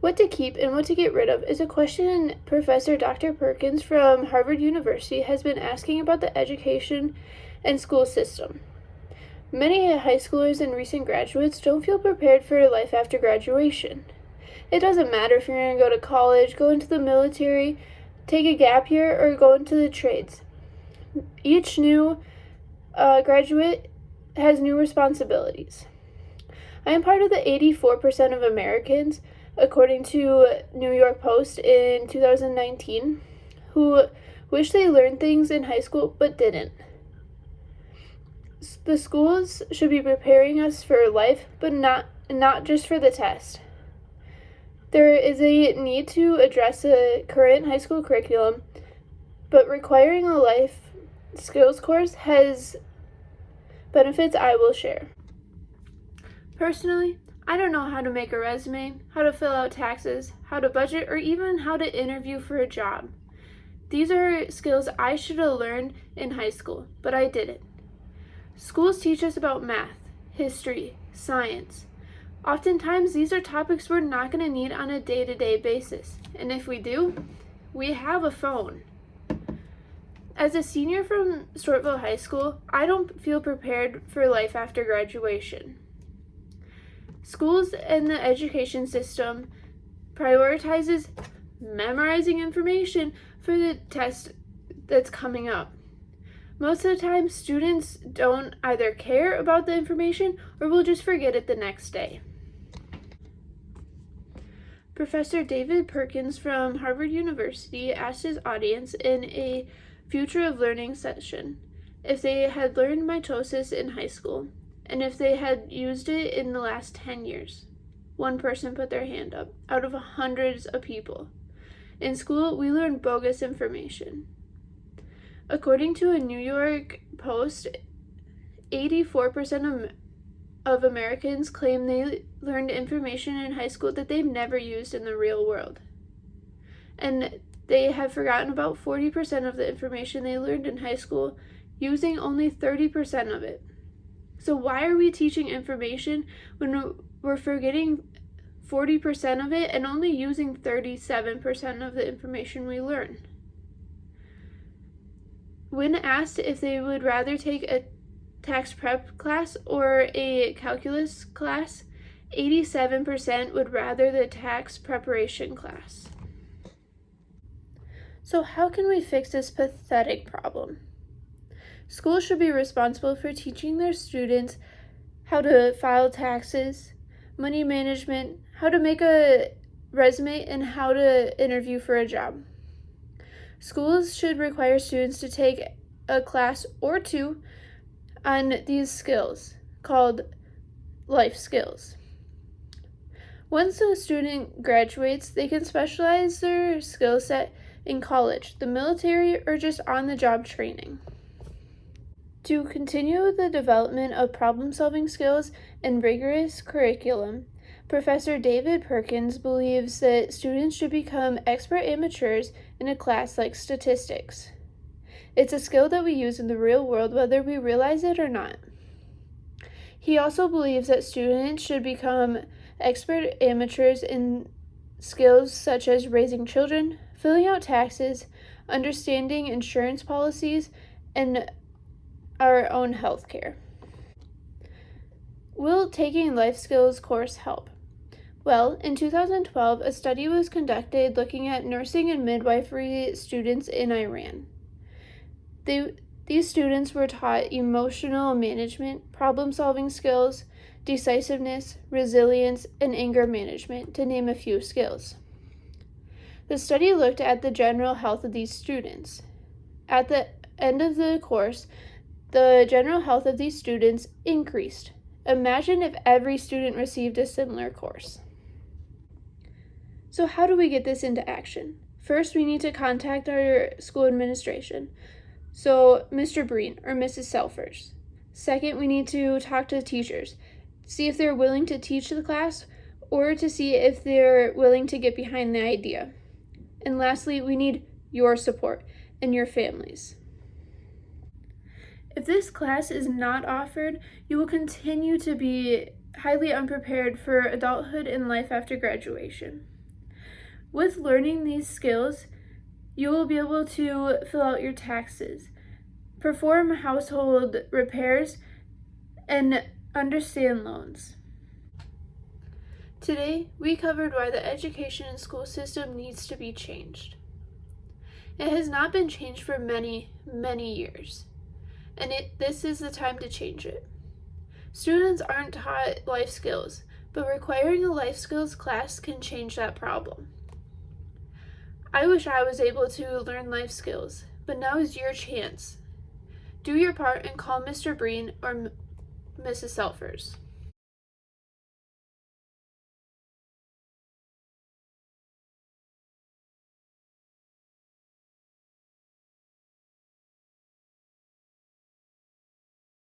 What to keep and what to get rid of is a question Professor Dr. Perkins from Harvard University has been asking about the education and school system. Many high schoolers and recent graduates don't feel prepared for life after graduation. It doesn't matter if you're going to go to college, go into the military, take a gap year, or go into the trades. Each new graduate has new responsibilities. I am part of the 84% of Americans, according to New York Post in 2019, who wish they learned things in high school but didn't. The schools should be preparing us for life, but not just for the test. There is a need to address the current high school curriculum, but requiring a life skills course has benefits I will share. Personally, I don't know how to make a resume, how to fill out taxes, how to budget, or even how to interview for a job. These are skills I should have learned in high school, but I didn't. Schools teach us about math, history, science. Oftentimes, these are topics we're not going to need on a day-to-day basis, and if we do, we have a phone. As a senior from Stortville High School, I don't feel prepared for life after graduation. Schools and the education system prioritizes memorizing information for the test that's coming up. Most of the time, students don't either care about the information or will just forget it the next day. Professor David Perkins from Harvard University asked his audience in a Future of Learning session if they had learned mitosis in high school and if they had used it in the last 10 years. One person put their hand up out of hundreds of people. In school, we learn bogus information. According to a New York Post, 84% of Americans claim they learned information in high school that they've never used in the real world. And they have forgotten about 40% of the information they learned in high school, using only 30% of it. So why are we teaching information when we're forgetting 40% of it and only using 37% of the information we learn? When asked if they would rather take a tax prep class or a calculus class, 87% would rather the tax preparation class. So how can we fix this pathetic problem? Schools should be responsible for teaching their students how to file taxes, money management, how to make a resume, and how to interview for a job. Schools should require students to take a class or two on these skills, called life skills. Once a student graduates, they can specialize their skill set in college, the military, or just on-the-job training. To continue the development of problem-solving skills and rigorous curriculum, Professor David Perkins believes that students should become expert amateurs in a class like statistics. It's a skill that we use in the real world whether we realize it or not. He also believes that students should become expert amateurs in skills such as raising children, filling out taxes, understanding insurance policies, and our own health care. Will taking life skills course help? Well, in 2012, a study was conducted looking at nursing and midwifery students in Iran. These students were taught emotional management, problem-solving skills, decisiveness, resilience, and anger management, to name a few skills. The study looked at the general health of these students. At the end of the course, the general health of these students increased. Imagine if every student received a similar course. So how do we get this into action? First, we need to contact our school administration. So Mr. Breen or Mrs. Selfers. Second, we need to talk to the teachers, see if they're willing to teach the class or to see if they're willing to get behind the idea. And lastly, we need your support and your families. If this class is not offered, you will continue to be highly unprepared for adulthood and life after graduation. With learning these skills, you will be able to fill out your taxes, perform household repairs, and understand loans. Today, we covered why the education and school system needs to be changed. It has not been changed for many, many years, and this is the time to change it. Students aren't taught life skills, but requiring a life skills class can change that problem. I wish I was able to learn life skills, but now is your chance. Do your part and call Mr. Breen or Mrs. Selfers.